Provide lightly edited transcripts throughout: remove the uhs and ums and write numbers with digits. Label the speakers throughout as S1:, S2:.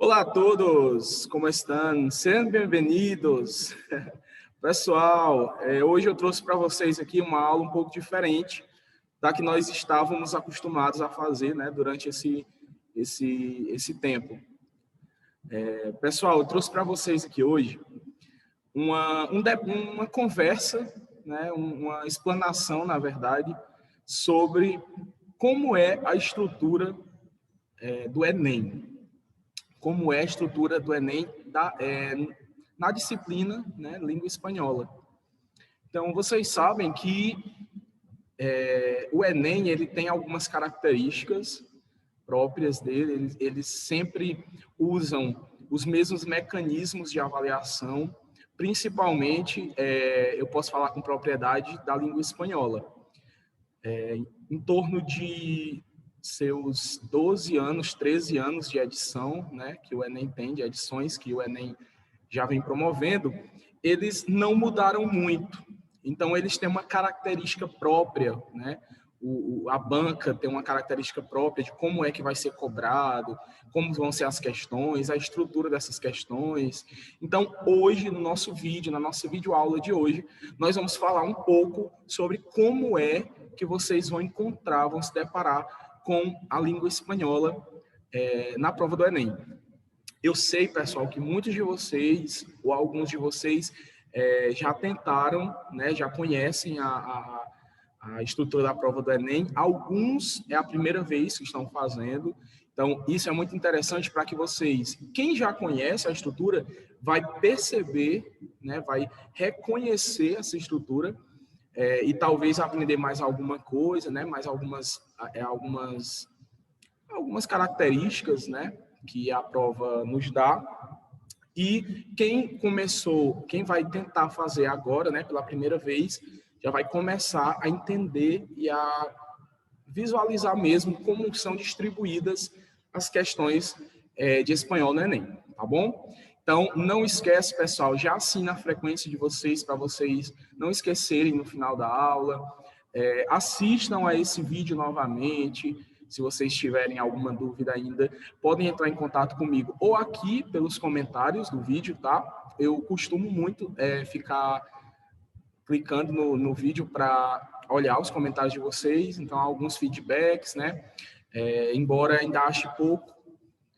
S1: Olá a todos, como estão? Sejam bem-vindos. Pessoal, hoje eu trouxe para vocês aqui uma aula um pouco diferente da que nós estávamos acostumados a fazer, né, durante esse tempo. Pessoal, eu trouxe para vocês aqui hoje uma conversa, né, uma explanação, na verdade, sobre como é a estrutura do Enem. Como é a estrutura do Enem na disciplina, né, língua espanhola. Então, vocês sabem que o Enem ele tem algumas características próprias dele, eles sempre usam os mesmos mecanismos de avaliação, principalmente, eu posso falar com propriedade, da língua espanhola. Em torno de seus 12 anos, 13 anos de edição, né, que o Enem tem, de edições que o Enem já vem promovendo, eles não mudaram muito. Então, eles têm uma característica própria, né? A banca tem uma característica própria de como é que vai ser cobrado, como vão ser as questões, a estrutura dessas questões. Então, hoje, no nosso vídeo, na nossa videoaula de hoje, nós vamos falar um pouco sobre como é que vocês vão encontrar, vão se deparar com a língua espanhola na prova do Enem. Eu sei, pessoal, que muitos de vocês, ou alguns de vocês, já tentaram, né, já conhecem a estrutura da prova do Enem. Alguns é a primeira vez que estão fazendo. Então, isso é muito interessante para que vocês, quem já conhece a estrutura, vai perceber, né, vai reconhecer essa estrutura e talvez aprender mais alguma coisa, né, mais algumas características, né, que a prova nos dá. E quem vai tentar fazer agora, né, pela primeira vez, já vai começar a entender e a visualizar mesmo como são distribuídas as questões de espanhol no Enem, tá bom? Então, não esquece, pessoal, já assina a frequência de vocês, para vocês não esquecerem no final da aula. Assistam a esse vídeo novamente. Se vocês tiverem alguma dúvida ainda, podem entrar em contato comigo ou aqui pelos comentários do vídeo, tá? Eu costumo muito ficar clicando no vídeo para olhar os comentários de vocês, então alguns feedbacks, né? Embora ainda ache pouco,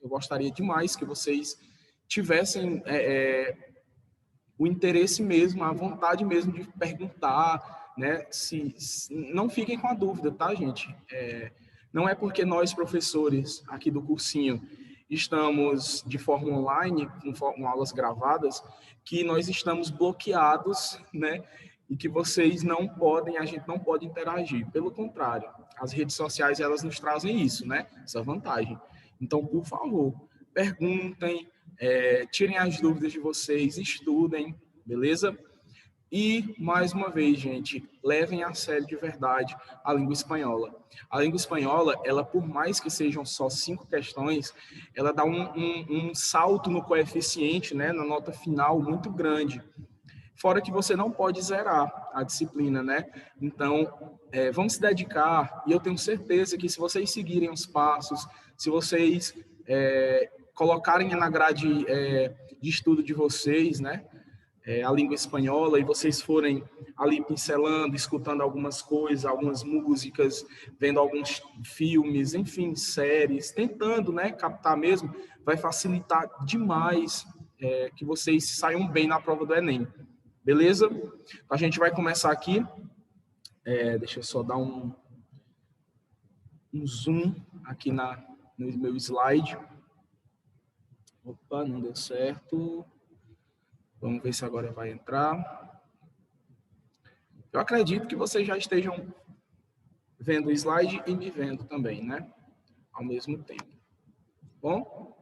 S1: eu gostaria demais que vocês tivessem o interesse mesmo, a vontade mesmo de perguntar, né? Não fiquem com a dúvida, tá, gente? Não é porque nós, professores aqui do cursinho, estamos de forma online, com aulas gravadas, que nós estamos bloqueados, né? E que vocês a gente não pode interagir. Pelo contrário, as redes sociais, elas nos trazem isso, né? Essa vantagem. Então, por favor, perguntem, tirem as dúvidas de vocês, estudem, beleza? E, mais uma vez, gente, levem a sério de verdade a língua espanhola. A língua espanhola, ela, por mais que sejam só 5 questões, ela dá um salto no coeficiente, né, na nota final muito grande. Fora que você não pode zerar a disciplina, né? Então, vamos se dedicar, e eu tenho certeza que se vocês seguirem os passos, se vocês colocarem na grade de estudo de vocês, né, a língua espanhola, e vocês forem ali pincelando, escutando algumas coisas, algumas músicas, vendo alguns filmes, enfim, séries, tentando, né, captar mesmo, vai facilitar demais que vocês saiam bem na prova do Enem. Beleza? A gente vai começar aqui. Deixa eu só dar um zoom aqui no meu slide. Opa, não deu certo. Vamos ver se agora vai entrar. Eu acredito que vocês já estejam vendo o slide e me vendo também, né? Ao mesmo tempo. Bom?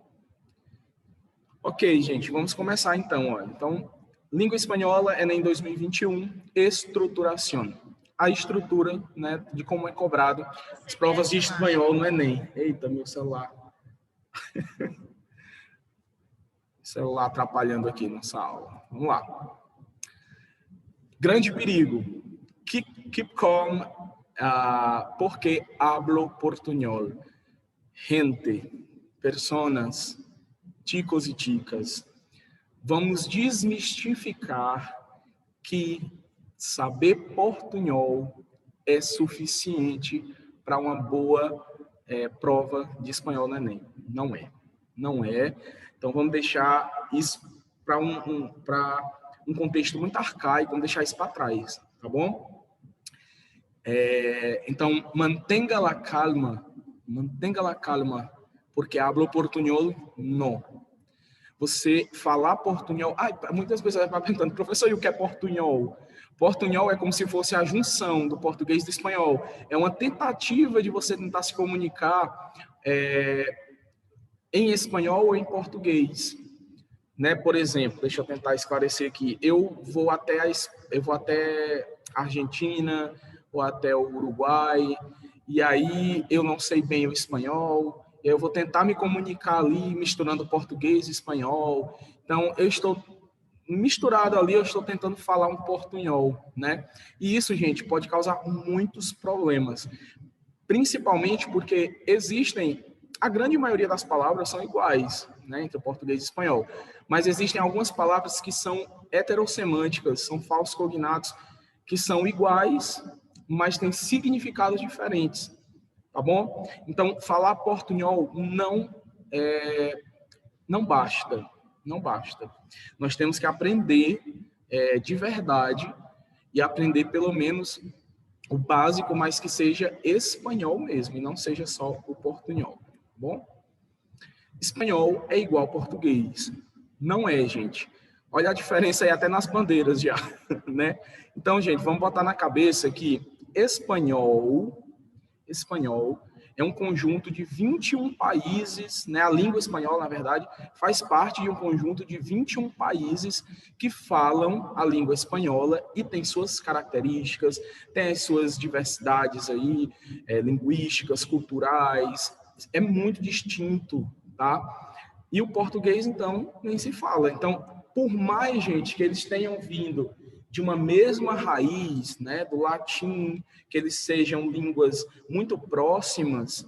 S1: Ok, gente, vamos começar então. Olha. Então, língua espanhola, Enem 2021, estruturação. A estrutura, né, de como é cobrado as provas de espanhol no Enem. Eita, meu celular. Celular atrapalhando aqui nossa aula. Vamos lá. Grande perigo. Keep calm, porque hablo portuñol. Gente, personas, ticos e ticas, vamos desmistificar que saber portunhol é suficiente para uma boa prova de espanhol no Enem. Não é. Não é. Então, vamos deixar isso para um contexto muito arcaico, vamos deixar isso para trás, tá bom? Então, mantenga la calma, porque hablo portunhol, não. Você falar portunhol... muitas pessoas estão perguntando, professor, e o que é portunhol? Portunhol é como se fosse a junção do português e do espanhol. É uma tentativa de você tentar se comunicar em espanhol ou em português. Né? Por exemplo, deixa eu tentar esclarecer aqui. Eu vou até a Argentina ou até o Uruguai, e aí eu não sei bem o espanhol, eu vou tentar me comunicar ali misturando português e espanhol. Então, eu estou misturado ali, eu estou tentando falar um portunhol, né? E isso, gente, pode causar muitos problemas, principalmente porque a grande maioria das palavras são iguais, né, entre o português e o espanhol, mas existem algumas palavras que são heterossemânticas, são falsos cognatos, que são iguais, mas têm significados diferentes, tá bom? Então, falar portunhol não basta. Nós temos que aprender de verdade e aprender pelo menos o básico, mas que seja espanhol mesmo, e não seja só o portunhol, tá bom? Espanhol é igual português. Não é, gente. Olha a diferença aí até nas bandeiras já, né? Então, gente, vamos botar na cabeça que espanhol é um conjunto de 21 países, né? A língua espanhola, na verdade, faz parte de um conjunto de 21 países que falam a língua espanhola e tem suas características, tem as suas diversidades aí, linguísticas, culturais, é muito distinto, tá? E o português, então, nem se fala. Então, por mais, gente, que eles tenham vindo de uma mesma raiz, né, do latim, que eles sejam línguas muito próximas,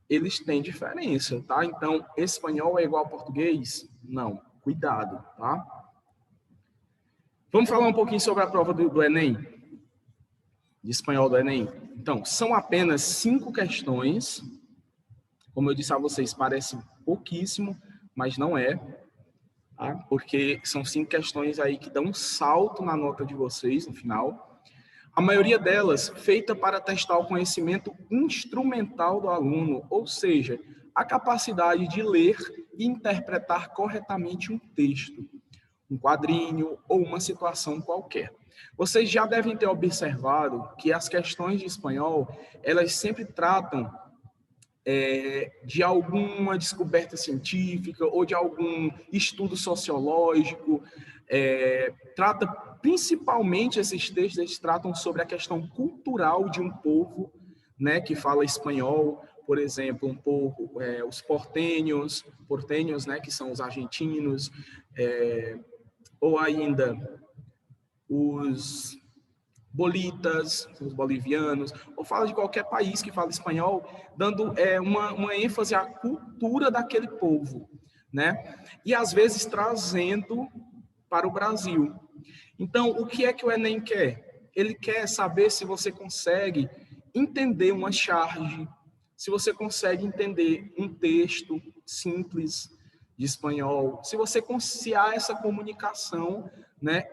S1: eles têm diferença, tá? Então, espanhol é igual ao português? Não. Cuidado, tá? Vamos falar um pouquinho sobre a prova do Enem, de espanhol do Enem. Então, são apenas 5 questões. Como eu disse a vocês, parece pouquíssimo, mas não é, tá? Porque são 5 questões aí que dão um salto na nota de vocês no final. A maioria delas feita para testar o conhecimento instrumental do aluno, ou seja, a capacidade de ler e interpretar corretamente um texto, um quadrinho ou uma situação qualquer. Vocês já devem ter observado que as questões de espanhol, elas sempre tratam de alguma descoberta científica ou de algum estudo sociológico, trata principalmente esses textos, eles tratam sobre a questão cultural de um povo, né, que fala espanhol, por exemplo, um pouco os porteños, né, que são os argentinos, ou ainda os bolitas, os bolivianos, ou fala de qualquer país que fala espanhol, dando uma ênfase à cultura daquele povo, né? E às vezes trazendo para o Brasil. Então, o que é que o Enem quer? Ele quer saber se você consegue entender uma charge, se você consegue entender um texto simples de espanhol, se há essa comunicação, né,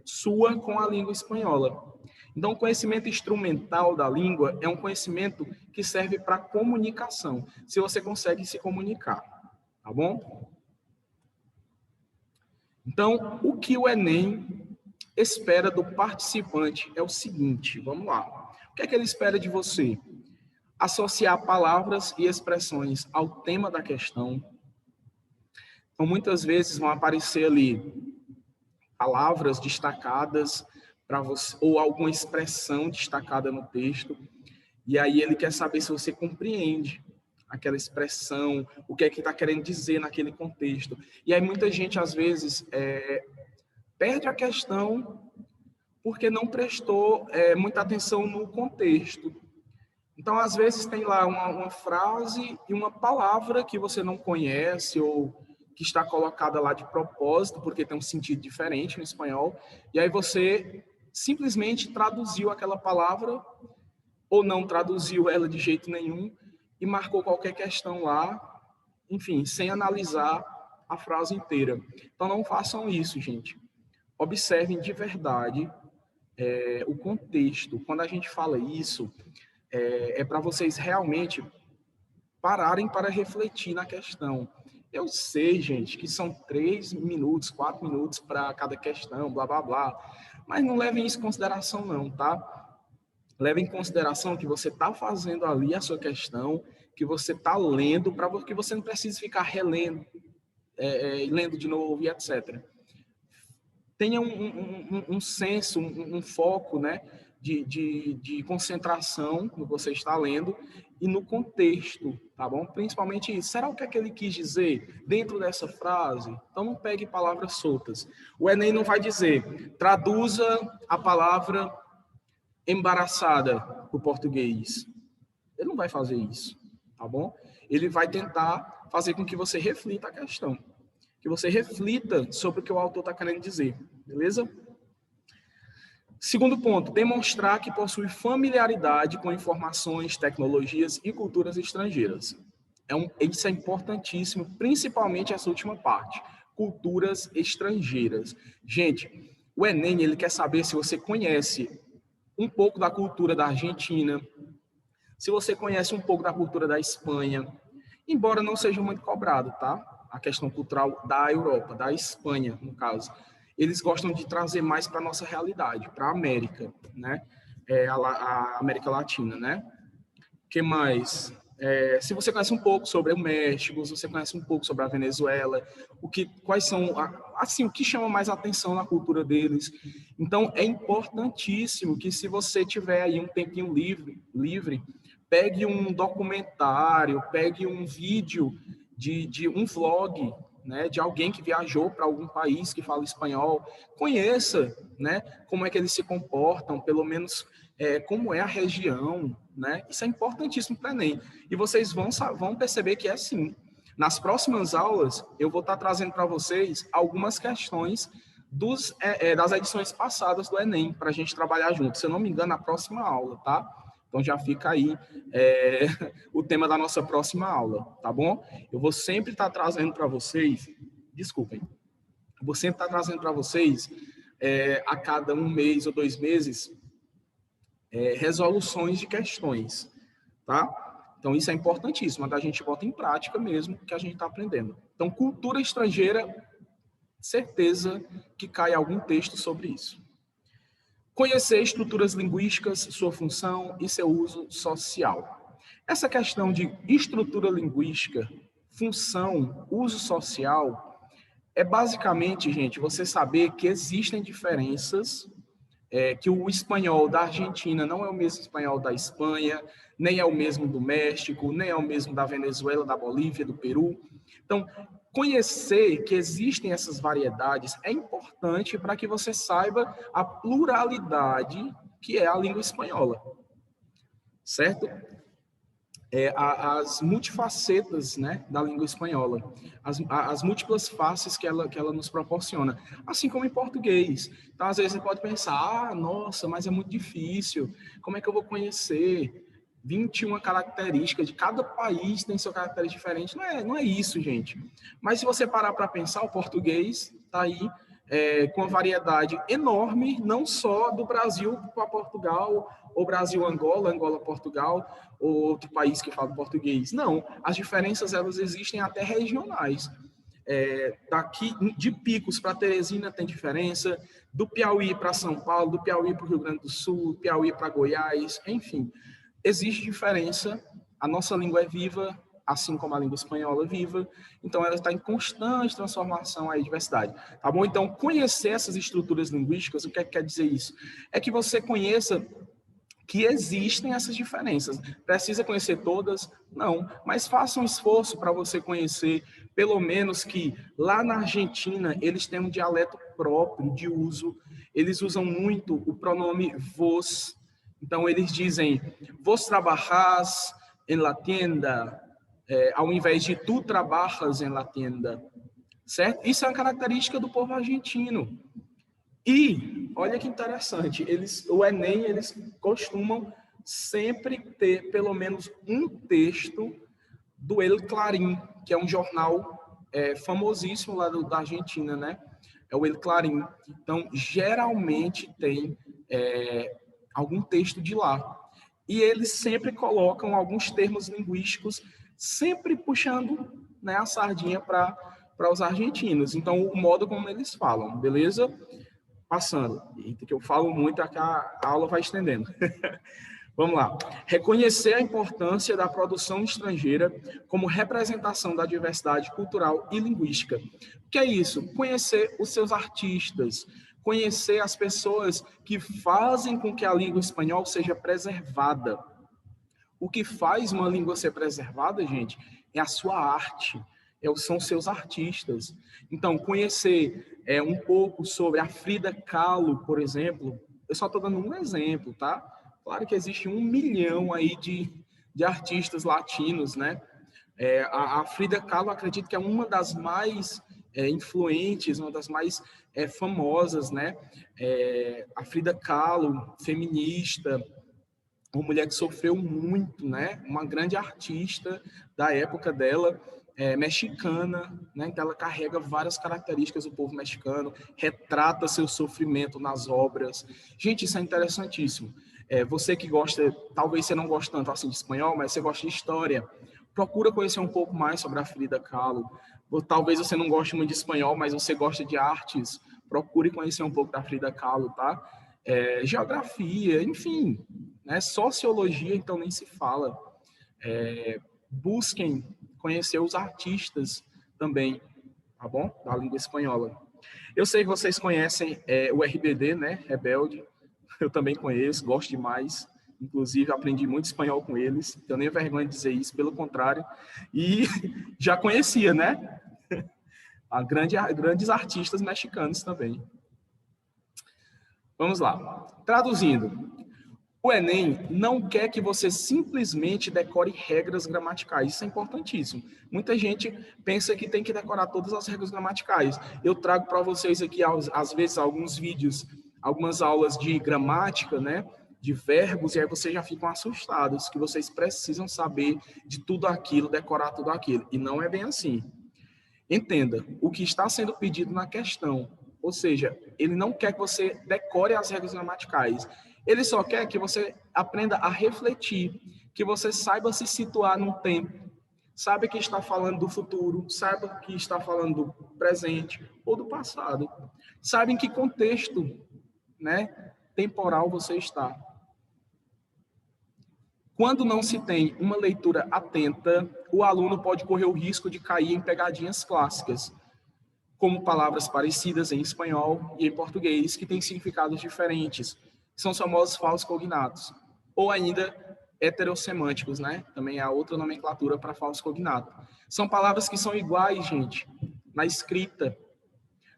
S1: sua com a língua espanhola. Então, o conhecimento instrumental da língua é um conhecimento que serve para comunicação, se você consegue se comunicar, tá bom? Então, o que o Enem espera do participante é o seguinte, vamos lá. O que é que ele espera de você? Associar palavras e expressões ao tema da questão. Então, muitas vezes vão aparecer ali palavras destacadas para você, ou alguma expressão destacada no texto, e aí ele quer saber se você compreende aquela expressão, o que é que está querendo dizer naquele contexto. E aí muita gente, às vezes, perde a questão porque não prestou muita atenção no contexto. Então, às vezes, tem lá uma frase e uma palavra que você não conhece ou que está colocada lá de propósito, porque tem um sentido diferente no espanhol, e aí você simplesmente traduziu aquela palavra ou não traduziu ela de jeito nenhum e marcou qualquer questão lá, enfim, sem analisar a frase inteira. Então, não façam isso, gente. Observem de verdade o contexto. Quando a gente fala isso, é para vocês realmente pararem para refletir na questão. Eu sei, gente, que são 3 minutos, 4 minutos para cada questão, blá, blá, blá, mas não levem isso em consideração não, tá? Levem em consideração que você está fazendo ali a sua questão, que você está lendo, para que você não precise ficar relendo, lendo de novo e etc. Tenha um senso, um foco, né, de concentração no que você está lendo e no contexto, tá bom? Principalmente isso. Será o que é que ele quis dizer dentro dessa frase? Então não pegue palavras soltas. O Enem não vai dizer, traduza a palavra embaraçada para o português. Ele não vai fazer isso, tá bom? Ele vai tentar fazer com que você reflita a questão, que você reflita sobre o que o autor está querendo dizer, beleza? Segundo ponto, demonstrar que possui familiaridade com informações, tecnologias e culturas estrangeiras. Isso é importantíssimo, principalmente essa última parte, culturas estrangeiras. Gente, o Enem, ele quer saber se você conhece um pouco da cultura da Argentina, se você conhece um pouco da cultura da Espanha, embora não seja muito cobrado, tá? A questão cultural da Europa, da Espanha, no caso. Eles gostam de trazer mais para a nossa realidade, para a América, né? A América Latina, né? O que mais? Se você conhece um pouco sobre o México, se você conhece um pouco sobre a Venezuela, quais são, assim, o que chama mais atenção na cultura deles. Então, é importantíssimo que, se você tiver aí um tempinho livre, pegue um documentário, pegue um vídeo de um vlog, né, de alguém que viajou para algum país que fala espanhol, conheça, né, como é que eles se comportam, pelo menos como é a região, né? Isso é importantíssimo para o Enem. E vocês vão perceber que é assim. Nas próximas aulas, eu vou estar trazendo para vocês algumas questões das edições passadas do Enem, para a gente trabalhar junto. Se eu não me engano, na próxima aula, tá? Então já fica aí o tema da nossa próxima aula, tá bom? Eu vou sempre estar trazendo para vocês, desculpem, eu vou sempre estar trazendo para vocês, a cada 1 mês ou 2 meses, resoluções de questões, tá? Então isso é importantíssimo, a gente bota em prática mesmo o que a gente está aprendendo. Então, cultura estrangeira, certeza que cai algum texto sobre isso. Conhecer estruturas linguísticas, sua função e seu uso social. Essa questão de estrutura linguística, função, uso social, é basicamente, gente, você saber que existem diferenças, que o espanhol da Argentina não é o mesmo espanhol da Espanha, nem é o mesmo do México, nem é o mesmo da Venezuela, da Bolívia, do Peru. Então, conhecer que existem essas variedades é importante para que você saiba a pluralidade que é a língua espanhola, certo? As multifacetas, né, da língua espanhola, as múltiplas faces que ela nos proporciona, assim como em português. Então, às vezes, você pode pensar, nossa, mas é muito difícil, como é que eu vou conhecer 21 características, de cada país tem sua característica diferente? Não é isso, gente. Mas se você parar para pensar, o português está aí com uma variedade enorme, não só do Brasil para Portugal, ou Brasil-Angola, Angola-Portugal, ou outro país que fala português. Não, as diferenças elas existem até regionais. Daqui de Picos para Teresina tem diferença, do Piauí para São Paulo, do Piauí para o Rio Grande do Sul, do Piauí para Goiás, enfim, existe diferença. A nossa língua é viva, assim como a língua espanhola é viva, então ela está em constante transformação aí, diversidade, tá bom? Então, conhecer essas estruturas linguísticas, o que quer dizer isso? É que você conheça que existem essas diferenças. Precisa conhecer todas? Não, mas faça um esforço para você conhecer, pelo menos que lá na Argentina eles têm um dialeto próprio de uso, eles usam muito o pronome vos, Então, eles dizem, vos trabajas en la tienda, ao invés de tu trabajas en la tienda, certo? Isso é uma característica do povo argentino. E, olha que interessante, o Enem, eles costumam sempre ter pelo menos um texto do El Clarín, que é um jornal famosíssimo lá da Argentina, né? É o El Clarín. Então, geralmente tem algum texto de lá. E eles sempre colocam alguns termos linguísticos, sempre puxando, né, a sardinha para os argentinos. Então, o modo como eles falam, beleza? Passando. Eita, que eu falo muito, a aula vai estendendo. Vamos lá. Reconhecer a importância da produção estrangeira como representação da diversidade cultural e linguística. O que é isso? Conhecer os seus artistas, conhecer as pessoas que fazem com que a língua espanhola seja preservada. O que faz uma língua ser preservada, gente, é a sua arte, são seus artistas. Então, conhecer um pouco sobre a Frida Kahlo, por exemplo, eu só estou dando um exemplo, tá? Claro que existe 1 milhão aí de artistas latinos, né? A Frida Kahlo, acredito que é uma das mais influentes, uma das mais famosas, né? A Frida Kahlo, feminista, uma mulher que sofreu muito, né? Uma grande artista da época dela, mexicana, né? Então ela carrega várias características do povo mexicano, retrata seu sofrimento nas obras. Gente, isso é interessantíssimo. Você que gosta, talvez você não goste tanto assim de espanhol, mas você gosta de história, procura conhecer um pouco mais sobre a Frida Kahlo. Ou talvez você não goste muito de espanhol, mas você gosta de artes, procure conhecer um pouco da Frida Kahlo, tá? Geografia, enfim, né? Sociologia, então nem se fala. Busquem conhecer os artistas também, tá bom? Da língua espanhola. Eu sei que vocês conhecem o RBD, né? Rebelde. Eu também conheço, gosto demais. Inclusive, aprendi muito espanhol com eles. Tenho nem vergonha de dizer isso, pelo contrário. E já conhecia, né? Grandes artistas mexicanos também. Vamos lá. Traduzindo. O Enem não quer que você simplesmente decore regras gramaticais. Isso é importantíssimo. Muita gente pensa que tem que decorar todas as regras gramaticais. Eu trago para vocês aqui, às vezes, alguns vídeos, algumas aulas de gramática, né? De verbos, e aí vocês já ficam assustados, que vocês precisam saber de tudo aquilo, decorar tudo aquilo. E não é bem assim. Entenda, o que está sendo pedido na questão, ou seja, ele não quer que você decore as regras gramaticais, ele só quer que você aprenda a refletir, que você saiba se situar num tempo, saiba que está falando do futuro, saiba que está falando do presente ou do passado, saiba em que contexto, né, temporal você está. Quando não se tem uma leitura atenta, o aluno pode correr o risco de cair em pegadinhas clássicas, como palavras parecidas em espanhol e em português, que têm significados diferentes, que são os famosos falsos cognatos, ou ainda heterossemânticos, né? Também há outra nomenclatura para falso cognato. São palavras que são iguais, gente, na escrita,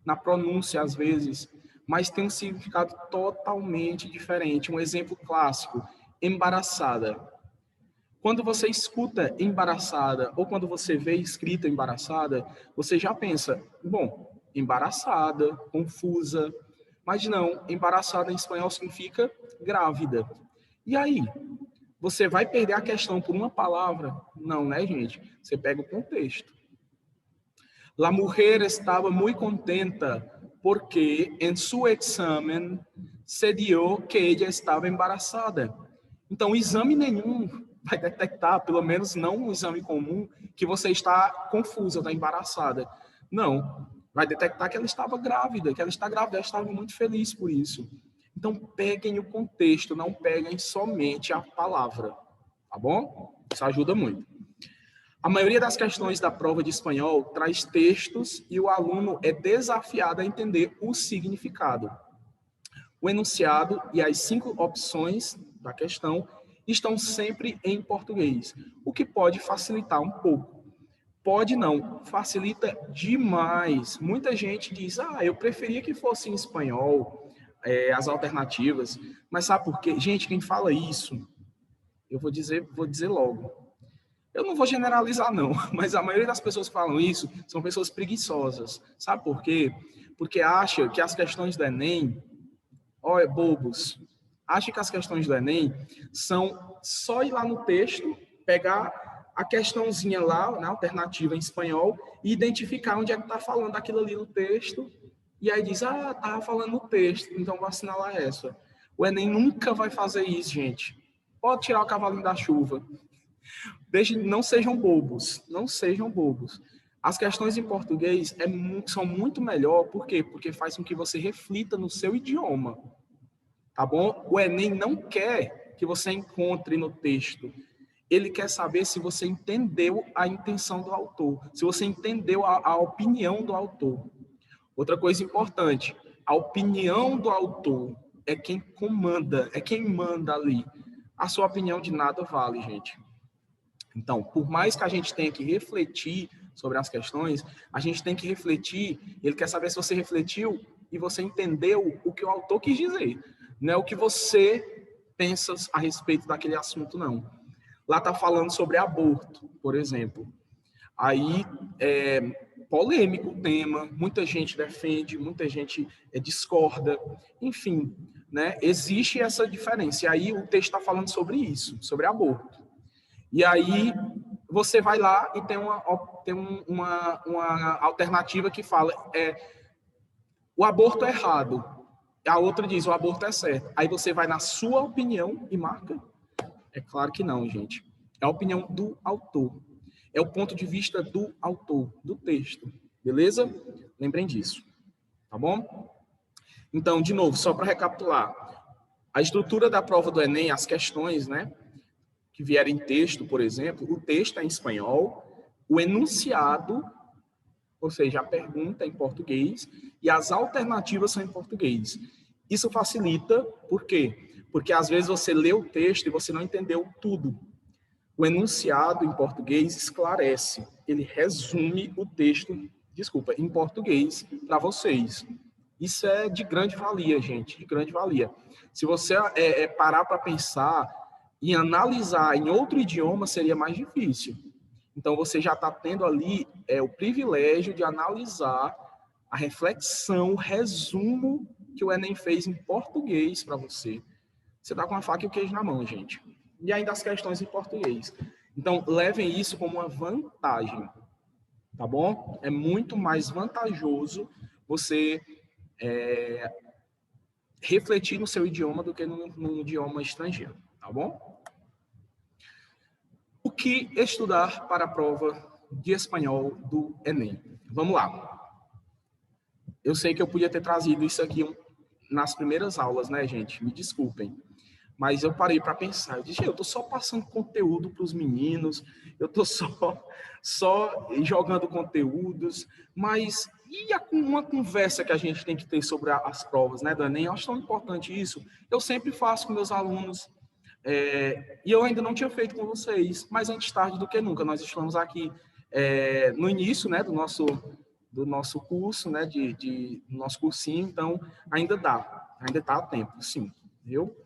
S1: na pronúncia, às vezes, mas tem um significado totalmente diferente. Um exemplo clássico, embaraçada. Quando você escuta embaraçada ou quando você vê escrita embaraçada, você já pensa, bom, embaraçada, confusa. Mas não, embaraçada em espanhol significa grávida. E aí? Você vai perder a questão por uma palavra? Não, né, gente? Você pega o contexto. La mujer estava muito contenta porque em seu exame se dio que ella estava embaraçada. Então, exame nenhum vai detectar, pelo menos não um exame comum, que você está confusa, está embaraçada. Não, vai detectar que ela estava grávida, que ela está grávida, ela estava muito feliz por isso. Então, peguem o contexto, não peguem somente a palavra, tá bom? Isso ajuda muito. A maioria das questões da prova de espanhol traz textos e o aluno é desafiado a entender o significado. O enunciado e as 5 opções da questão estão sempre em português, o que pode facilitar um pouco. Pode não, facilita demais. Muita gente diz, eu preferia que fosse em espanhol. as alternativas. Mas sabe por quê? Gente, quem fala isso, eu vou dizer logo. Eu não vou generalizar, não, mas a maioria das pessoas que falam isso são pessoas preguiçosas. Sabe por quê? Porque acha que as questões do Enem, bobos, acha que as questões do Enem são só ir lá no texto, pegar a questãozinha lá, na alternativa em espanhol, e identificar onde é que está falando aquilo ali no texto, e aí diz, estava falando no texto, então vou assinalar essa. O Enem nunca vai fazer isso, gente. Pode tirar o cavalinho da chuva. Não sejam bobos, não sejam bobos. As questões em português são muito melhor, por quê? Porque faz com que você reflita no seu idioma, tá bom? O Enem não quer que você encontre no texto, ele quer saber se você entendeu a intenção do autor, se você entendeu a opinião do autor. Outra coisa importante, a opinião do autor é quem comanda, é quem manda ali. A sua opinião de nada vale, gente. Então, por mais que a gente tenha que refletir sobre as questões, a gente tem que refletir, ele quer saber se você refletiu e você entendeu o que o autor quis dizer. Não é o que você pensa a respeito daquele assunto, não. Lá está falando sobre aborto, por exemplo. Aí, polêmico o tema, muita gente defende, muita gente discorda, enfim, né? Existe essa diferença. E aí o texto está falando sobre isso, sobre aborto. E aí você vai lá e tem uma alternativa que fala o aborto é errado. A outra diz o aborto é certo. Aí você vai na sua opinião e marca? É claro que não, gente. É a opinião do autor. É o ponto de vista do autor, do texto. Beleza? Lembrem disso. Tá bom? Então, de novo, só para recapitular. A estrutura da prova do Enem, as questões, né? Que vierem em texto, por exemplo, o texto é em espanhol, o enunciado, ou seja, a pergunta é em português, e as alternativas são em português. Isso facilita, por quê? Porque às vezes você lê o texto e você não entendeu tudo. O enunciado em português esclarece, ele resume o texto, em português para vocês. Isso é de grande valia, gente, de grande valia. Se você parar para pensar e analisar em outro idioma, seria mais difícil. Então, você já está tendo ali o privilégio de analisar a reflexão, o resumo que o Enem fez em português para você. Você está com a faca e o queijo na mão, gente. E ainda as questões em português. Então, levem isso como uma vantagem, tá bom? É muito mais vantajoso você refletir no seu idioma do que num idioma estrangeiro, tá bom? O que estudar para a prova de espanhol do Enem? Vamos lá. Eu sei que eu podia ter trazido isso aqui nas primeiras aulas, né, gente? Me desculpem. Mas eu parei para pensar. Eu disse, eu estou só passando conteúdo para os meninos, eu estou só jogando conteúdos, mas e uma conversa que a gente tem que ter sobre as provas, né, do Enem? Eu acho tão importante isso. Eu sempre faço com meus alunos, e eu ainda não tinha feito com vocês, mas antes tarde do que nunca. Nós estamos aqui no início, né, do nosso curso, né, do nosso cursinho, então ainda está a tempo, sim, viu?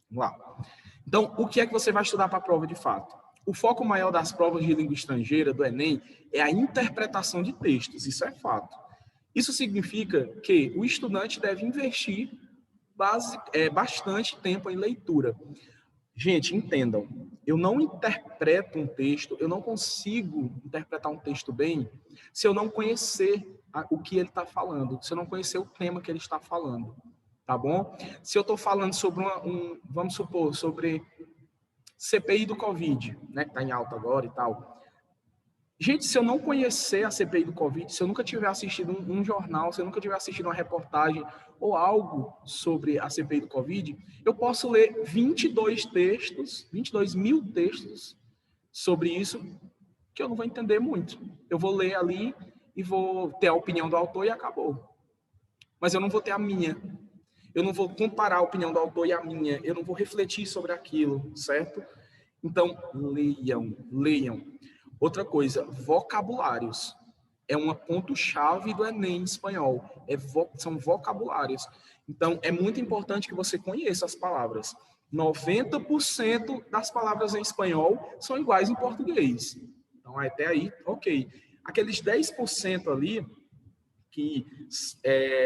S1: Vamos lá. Então, o que é que você vai estudar para a prova de fato? O foco maior das provas de língua estrangeira do Enem é a interpretação de textos, isso é fato. Isso significa que o estudante deve investir bastante tempo em leitura. Gente, entendam, eu não interpreto um texto, eu não consigo interpretar um texto bem se eu não conhecer o que ele está falando, se eu não conhecer o tema que ele está falando. Tá bom? Se eu estou falando sobre vamos supor, sobre CPI do Covid, né, que está em alta agora e tal. Gente, se eu não conhecer a CPI do Covid, se eu nunca tiver assistido um jornal, se eu nunca tiver assistido uma reportagem ou algo sobre a CPI do Covid, eu posso ler 22 mil textos sobre isso, que eu não vou entender muito. Eu vou ler ali e vou ter a opinião do autor e acabou. Mas eu não vou ter a minha. Eu não vou comparar a opinião do autor e a minha, eu não vou refletir sobre aquilo, certo? Então, leiam. Outra coisa, vocabulários. é uma ponto-chave do Enem em espanhol, são vocabulários. Então, é muito importante que você conheça as palavras. 90% das palavras em espanhol são iguais em português. Então, até aí, ok. Aqueles 10% ali, que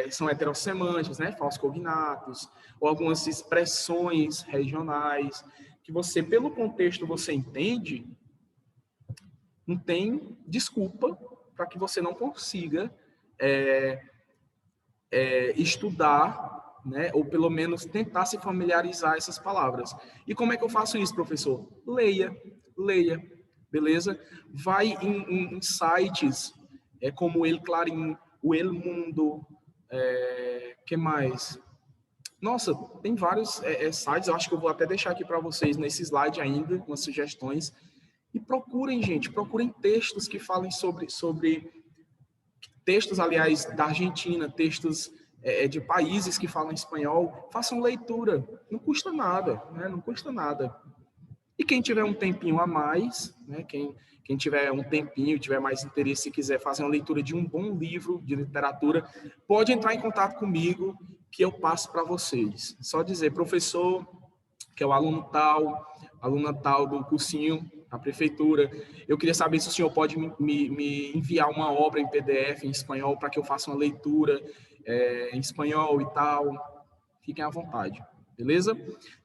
S1: são heterossemânticos, né, falsos cognatos, ou algumas expressões regionais, que você, pelo contexto, você entende, não tem desculpa para que você não consiga estudar, né, ou pelo menos tentar se familiarizar essas palavras. E como é que eu faço isso, professor? Leia, leia, beleza? Vai em sites como o El Clarín, o El Mundo, que mais? Nossa, tem vários sites, eu acho que eu vou até deixar aqui para vocês nesse slide ainda, com as sugestões. E procurem, gente, procurem textos que falem sobre textos, aliás, da Argentina, textos de países que falam espanhol, façam leitura, não custa nada, né? Não custa nada. E quem tiver um tempinho a mais, né? Quem tiver um tempinho, tiver mais interesse e quiser fazer uma leitura de um bom livro de literatura, pode entrar em contato comigo que eu passo para vocês. Só dizer, professor, que é o aluna tal do cursinho da prefeitura, eu queria saber se o senhor pode me enviar uma obra em PDF, em espanhol, para que eu faça uma leitura em espanhol e tal. Fiquem à vontade, beleza?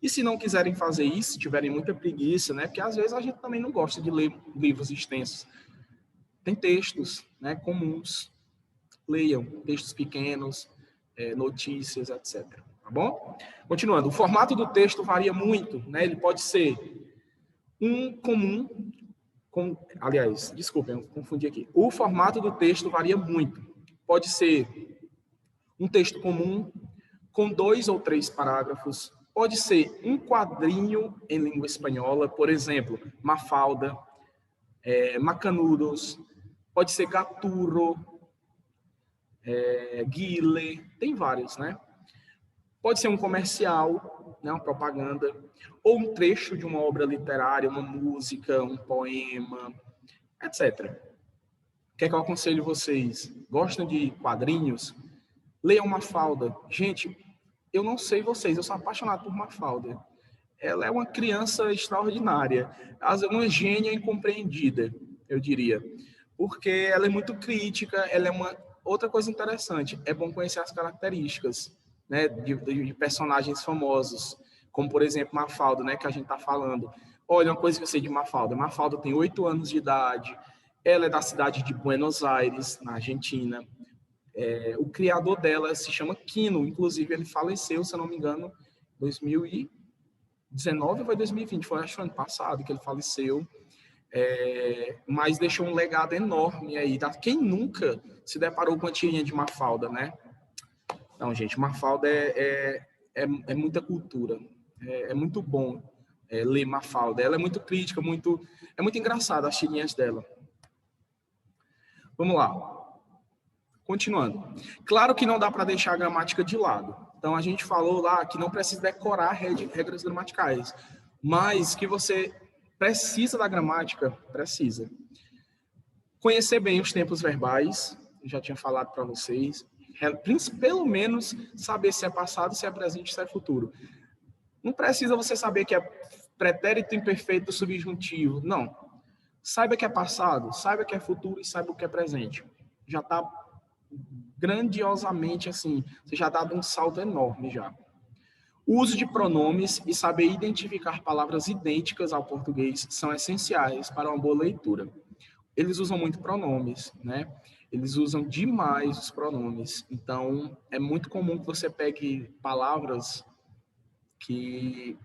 S1: E se não quiserem fazer isso, se tiverem muita preguiça, né? Porque às vezes a gente também não gosta de ler livros extensos. Tem textos, né, comuns. Leiam textos pequenos, notícias, etc. Tá bom? Continuando, o formato do texto varia muito, né? Ele pode ser um comum, aliás, desculpem, eu confundi aqui. O formato do texto varia muito. Pode ser um texto comum, com 2 ou 3 parágrafos. Pode ser um quadrinho em língua espanhola, por exemplo, Mafalda, Macanudos, pode ser Gaturro, Guile, tem vários, né? Pode ser um comercial, né, uma propaganda, ou um trecho de uma obra literária, uma música, um poema, etc. O que é que eu aconselho vocês? Gostam de quadrinhos? Leiam Mafalda. Gente, eu não sei vocês, eu sou apaixonado por Mafalda. Ela é uma criança extraordinária, uma gênia incompreendida, eu diria. Porque ela é muito crítica, ela é uma... Outra coisa interessante, é bom conhecer as características, né, de personagens famosos, como, por exemplo, Mafalda, né, que a gente está falando. Olha, uma coisa que eu sei de Mafalda. Mafalda tem 8 anos de idade, ela é da cidade de Buenos Aires, na Argentina. O criador dela se chama Quino, inclusive ele faleceu, se eu não me engano, em 2019 ou foi 2020, foi acho ano passado que ele faleceu, mas deixou um legado enorme aí. Quem nunca se deparou com a tirinha de Mafalda, né? Não, gente, Mafalda é muita cultura, é muito bom ler Mafalda. Ela é muito crítica, é muito engraçada as tirinhas dela. Vamos lá. Continuando. Claro que não dá para deixar a gramática de lado. Então, a gente falou lá que não precisa decorar regras gramaticais, mas que você precisa da gramática, precisa. Conhecer bem os tempos verbais, eu já tinha falado para vocês, pelo menos saber se é passado, se é presente, se é futuro. Não precisa você saber que é pretérito imperfeito subjuntivo, não. Saiba que é passado, saiba que é futuro e saiba o que é presente. Já está grandiosamente assim, você já dá um salto enorme já. O uso de pronomes e saber identificar palavras idênticas ao português são essenciais para uma boa leitura. Eles usam muito pronomes, né? Eles usam demais os pronomes. Então, é muito comum que você pegue palavras que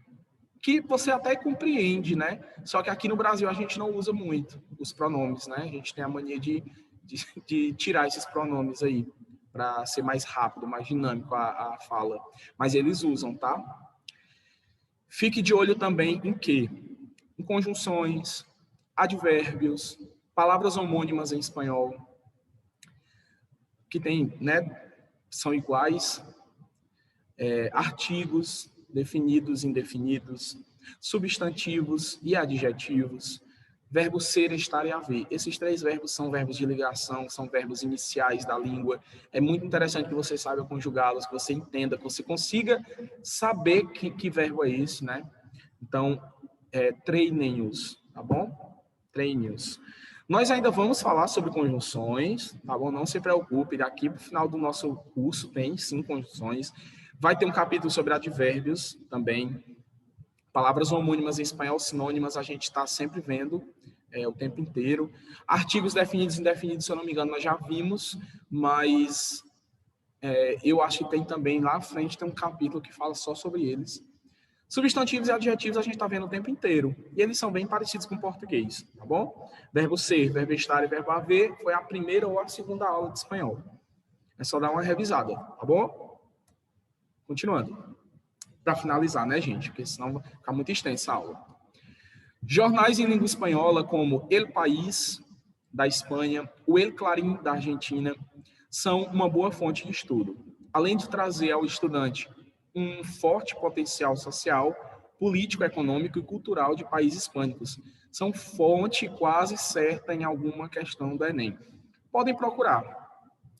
S1: você até compreende, né? Só que aqui no Brasil a gente não usa muito os pronomes, né? A gente tem a mania de tirar esses pronomes aí para ser mais rápido, mais dinâmico a fala. Mas eles usam, tá? Fique de olho também em quê? Em conjunções, advérbios, palavras homônimas em espanhol, que tem, né, são iguais, artigos definidos, indefinidos, substantivos e adjetivos, verbo ser, estar e haver. Esses 3 verbos são verbos de ligação, são verbos iniciais da língua. É muito interessante que você saiba conjugá-los, que você entenda, que você consiga saber que verbo é esse, né? Então, treinem-os, tá bom? Treine-os. Nós ainda vamos falar sobre conjunções, tá bom? Não se preocupe, daqui para o final do nosso curso tem 5 conjunções. Vai ter um capítulo sobre advérbios também. Palavras homônimas em espanhol, sinônimas, a gente está sempre vendo o tempo inteiro. Artigos definidos e indefinidos, se eu não me engano, nós já vimos, mas eu acho que tem também, lá à frente, tem um capítulo que fala só sobre eles. Substantivos e adjetivos a gente está vendo o tempo inteiro. E eles são bem parecidos com o português, tá bom? Verbo ser, verbo estar e verbo haver foi a primeira ou a segunda aula de espanhol. É só dar uma revisada, tá bom? Continuando. Para finalizar, né, gente? Porque senão vai ficar muito extensa a aula. Jornais em língua espanhola como El País, da Espanha, o El Clarín, da Argentina, são uma boa fonte de estudo. Além de trazer ao estudante um forte potencial social, político, econômico e cultural de países hispânicos. São fonte quase certa em alguma questão do Enem. Podem procurar.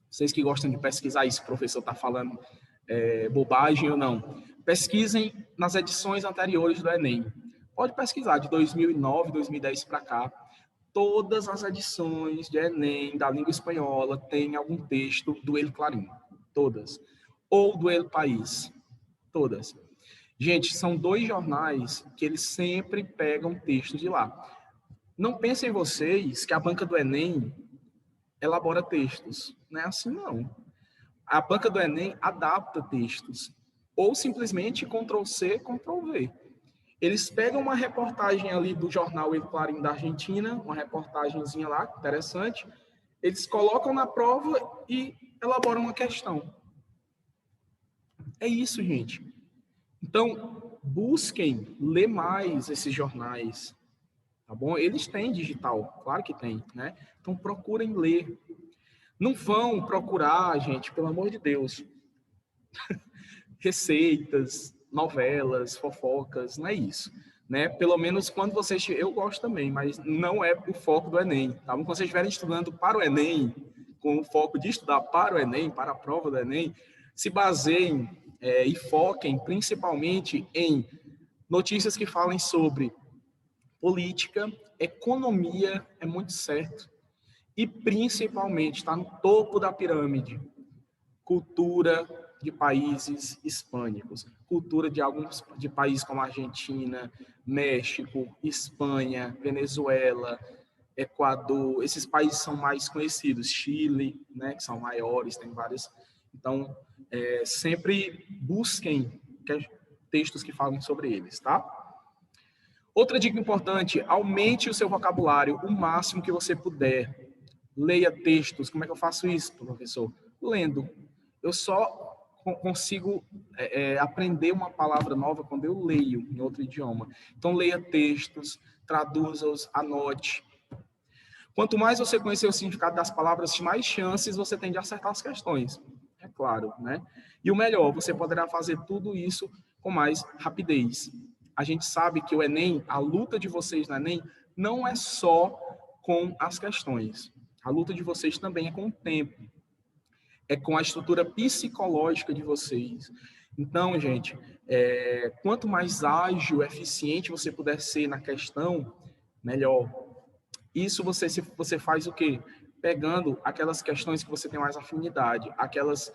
S1: Vocês que gostam de pesquisar isso, o professor está falando bobagem ou não. Pesquisem nas edições anteriores do Enem. Pode pesquisar, de 2009, 2010 para cá. Todas as edições de Enem da língua espanhola têm algum texto do El Clarín. Todas. Ou do El País. Todas. Gente, são 2 jornais que eles sempre pegam textos de lá. Não pensem vocês que a banca do Enem elabora textos. Não é assim, não. A banca do Enem adapta textos. Ou simplesmente Ctrl+C, Ctrl+V. Eles pegam uma reportagem ali do jornal El Clarín da Argentina, uma reportagenzinha lá, interessante, eles colocam na prova e elaboram uma questão. É isso, gente. Então, busquem ler mais esses jornais, tá bom? Eles têm digital, claro que tem, né? Então, procurem ler. Não vão procurar, gente, pelo amor de Deus, receitas, novelas, fofocas, não é isso, né? Pelo menos quando vocês... Eu gosto também, mas não é o foco do Enem, tá bom? Quando vocês estiverem estudando para o Enem, com o foco de estudar para o Enem, para a prova do Enem, se baseiem e foquem principalmente em notícias que falem sobre política, economia, é muito certo, e principalmente está no topo da pirâmide, cultura de países hispânicos, cultura de alguns de países como Argentina, México, Espanha, Venezuela, Equador. Esses países são mais conhecidos, Chile, né, que são maiores, tem vários. Então, sempre busquem textos que falem sobre eles, tá? Outra dica importante, aumente o seu vocabulário o máximo que você puder. Leia textos. Como é que eu faço isso, professor? Lendo. Eu só consigo aprender uma palavra nova quando eu leio em outro idioma. Então, leia textos, traduza-os, anote. Quanto mais você conhecer o significado das palavras, mais chances você tem de acertar as questões. É claro, né? E o melhor, você poderá fazer tudo isso com mais rapidez. A gente sabe que o Enem, a luta de vocês no Enem, não é só com as questões. A luta de vocês também é com o tempo. É com a estrutura psicológica de vocês. Então, gente, quanto mais ágil, eficiente você puder ser na questão, melhor. Isso você faz o quê? Pegando aquelas questões que você tem mais afinidade, aquelas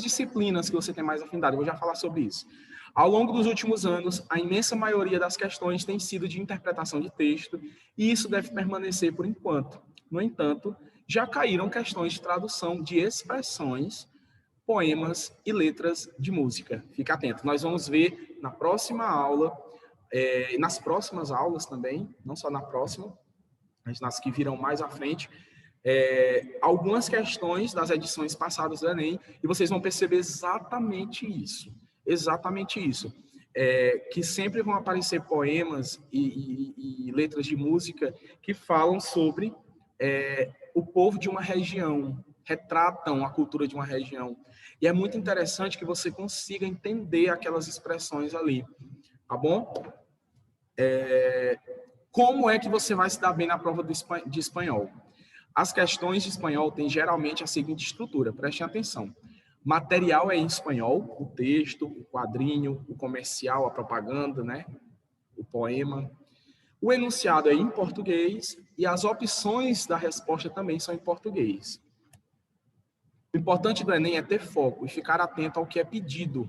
S1: disciplinas que você tem mais afinidade. Eu vou já falar sobre isso. Ao longo dos últimos anos, a imensa maioria das questões tem sido de interpretação de texto, e isso deve permanecer por enquanto. No entanto, já caíram questões de tradução de expressões, poemas e letras de música. Fique atento. Nós vamos ver na próxima aula, nas próximas aulas também, não só na próxima, mas nas que virão mais à frente, algumas questões das edições passadas do Enem, e vocês vão perceber exatamente isso. Exatamente isso. Que sempre vão aparecer poemas e letras de música que falam sobre o povo de uma região, retratam a cultura de uma região. E é muito interessante que você consiga entender aquelas expressões ali. Tá bom? Como é que você vai se dar bem na prova de espanhol? As questões de espanhol têm geralmente a seguinte estrutura, prestem atenção. Material é em espanhol, o texto, o quadrinho, o comercial, a propaganda, né? O poema. O enunciado é em português e as opções da resposta também são em português. O importante do Enem é ter foco e ficar atento ao que é pedido.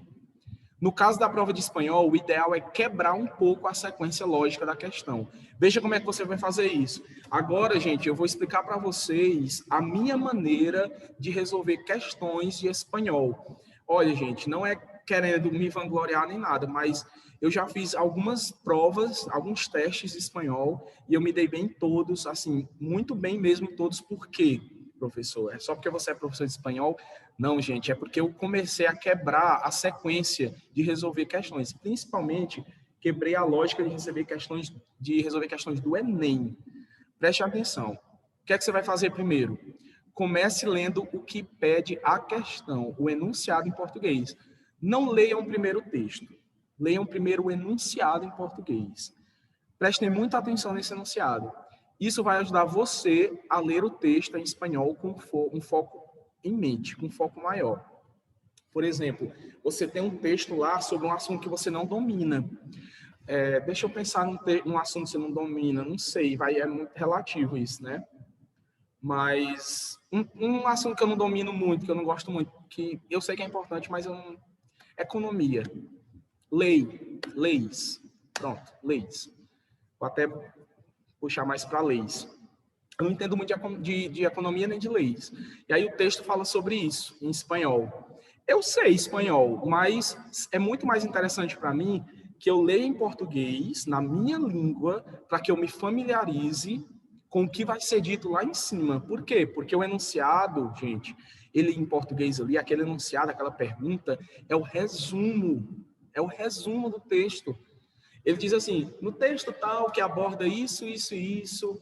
S1: No caso da prova de espanhol, o ideal é quebrar um pouco a sequência lógica da questão. Veja como é que você vai fazer isso. Agora, gente, eu vou explicar para vocês a minha maneira de resolver questões de espanhol. Olha, gente, não é querendo me vangloriar nem nada, mas eu já fiz algumas provas, alguns testes de espanhol, e eu me dei bem em todos, assim, muito bem mesmo em todos. Por quê, professor? É só porque você é professor de espanhol? Não, gente, é porque eu comecei a quebrar a sequência de resolver questões. Principalmente, quebrei a lógica de resolver questões do Enem. Preste atenção. O que é que você vai fazer primeiro? Comece lendo o que pede a questão, o enunciado em português. Não leiam primeiro o texto. Leiam primeiro o enunciado em português. Prestem muita atenção nesse enunciado. Isso vai ajudar você a ler o texto em espanhol com um foco em mente, com um foco maior. Por exemplo, você tem um texto lá sobre um assunto que você não domina. Deixa eu pensar num assunto que você não domina, não sei, é muito relativo isso, né? Mas um assunto que eu não domino muito, que eu não gosto muito, que eu sei que é importante, mas eu não... Economia. Leis. Pronto, leis. Vou até puxar mais para leis. Eu não entendo muito de economia nem de leis. E aí o texto fala sobre isso, em espanhol. Eu sei espanhol, mas é muito mais interessante para mim que eu leia em português, na minha língua, para que eu me familiarize com o que vai ser dito lá em cima. Por quê? Porque o enunciado, gente, ele em português ali, aquele enunciado, aquela pergunta, é o resumo do texto. Ele diz assim, no texto tal, que aborda isso, isso e isso,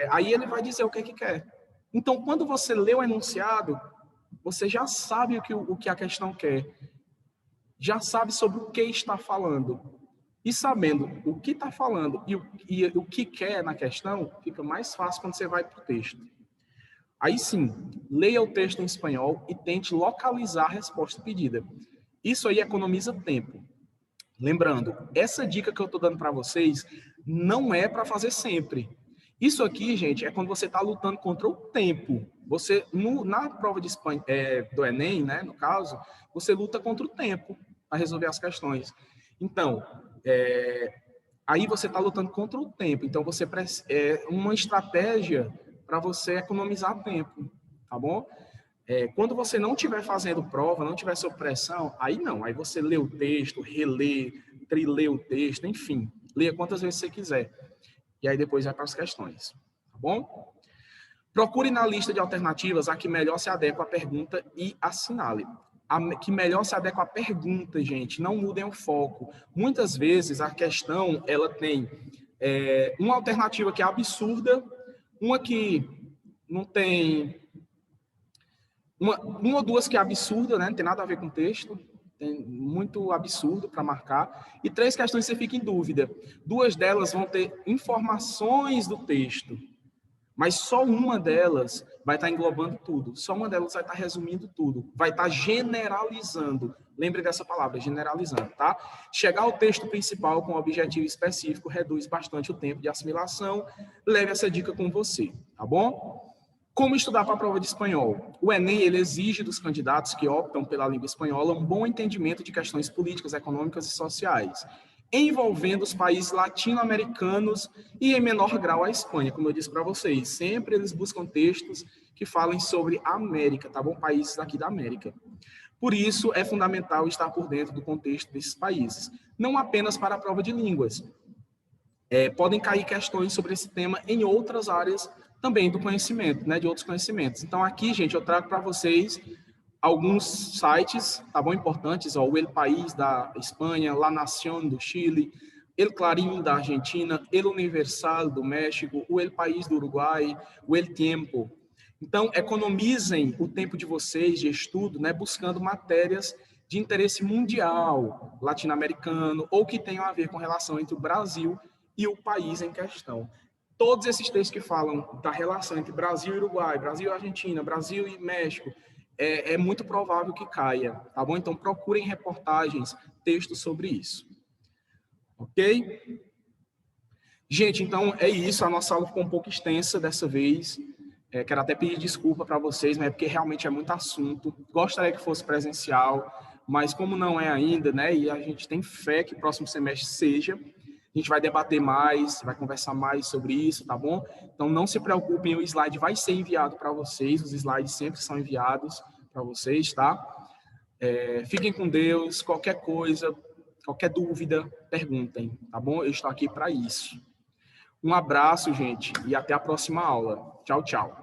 S1: aí ele vai dizer o que é que quer. Então, quando você lê o enunciado, você já sabe o que a questão quer. Já sabe sobre o que está falando. E sabendo o que está falando e o que quer na questão, fica mais fácil quando você vai para o texto. Aí sim, leia o texto em espanhol e tente localizar a resposta pedida. Isso aí economiza tempo. Lembrando, essa dica que eu estou dando para vocês não é para fazer sempre. Isso aqui, gente, é quando você está lutando contra o tempo. Você, na prova do Enem, né, no caso, você luta contra o tempo para resolver as questões. Então, aí você está lutando contra o tempo. Então, você uma estratégia para você economizar tempo, tá bom? Quando você não estiver fazendo prova, não estiver sob pressão, aí não. Aí você lê o texto, relê, trilê o texto, enfim. Leia quantas vezes você quiser. E aí depois vai para as questões, tá bom? Procure na lista de alternativas a que melhor se adequa à pergunta e assinale. A que melhor se adequa à pergunta, gente. Não mudem o foco. Muitas vezes a questão, ela tem uma alternativa que é absurda, uma que não tem... Uma ou duas que é absurda, né? Não tem nada a ver com o texto. Tem muito absurdo para marcar. E 3 questões você fica em dúvida. 2 delas vão ter informações do texto, mas só uma delas vai estar englobando tudo. Só uma delas vai estar resumindo tudo. Vai estar generalizando. Lembre dessa palavra, generalizando, tá? Chegar ao texto principal com um objetivo específico reduz bastante o tempo de assimilação. Leve essa dica com você, tá bom? Como estudar para a prova de espanhol? O Enem ele exige dos candidatos que optam pela língua espanhola um bom entendimento de questões políticas, econômicas e sociais, envolvendo os países latino-americanos e, em menor grau, a Espanha. Como eu disse para vocês, sempre eles buscam textos que falem sobre a América, tá bom? Países aqui da América. Por isso, é fundamental estar por dentro do contexto desses países, não apenas para a prova de línguas. Podem cair questões sobre esse tema em outras áreas também do conhecimento, né, de outros conhecimentos. Então, aqui, gente, eu trago para vocês alguns sites, tá bom, importantes, ó, o El País da Espanha, La Nación do Chile, El Clarín da Argentina, El Universal do México, o El País do Uruguai, o El Tiempo. Então, economizem o tempo de vocês de estudo, né, buscando matérias de interesse mundial, latino-americano, ou que tenham a ver com relação entre o Brasil e o país em questão. Todos esses textos que falam da relação entre Brasil e Uruguai, Brasil e Argentina, Brasil e México, é muito provável que caia, tá bom? Então, procurem reportagens, textos sobre isso. Ok? Gente, então é isso. A nossa aula ficou um pouco extensa dessa vez. Quero até pedir desculpa para vocês, mas é porque realmente é muito assunto. Gostaria que fosse presencial, mas como não é ainda, né? E a gente tem fé que o próximo semestre seja. A gente vai debater mais, vai conversar mais sobre isso, tá bom? Então não se preocupem, o slide vai ser enviado para vocês. Os slides sempre são enviados para vocês, tá? Fiquem com Deus. Qualquer coisa, qualquer dúvida, perguntem, tá bom? Eu estou aqui para isso. Um abraço, gente, e até a próxima aula. Tchau, tchau.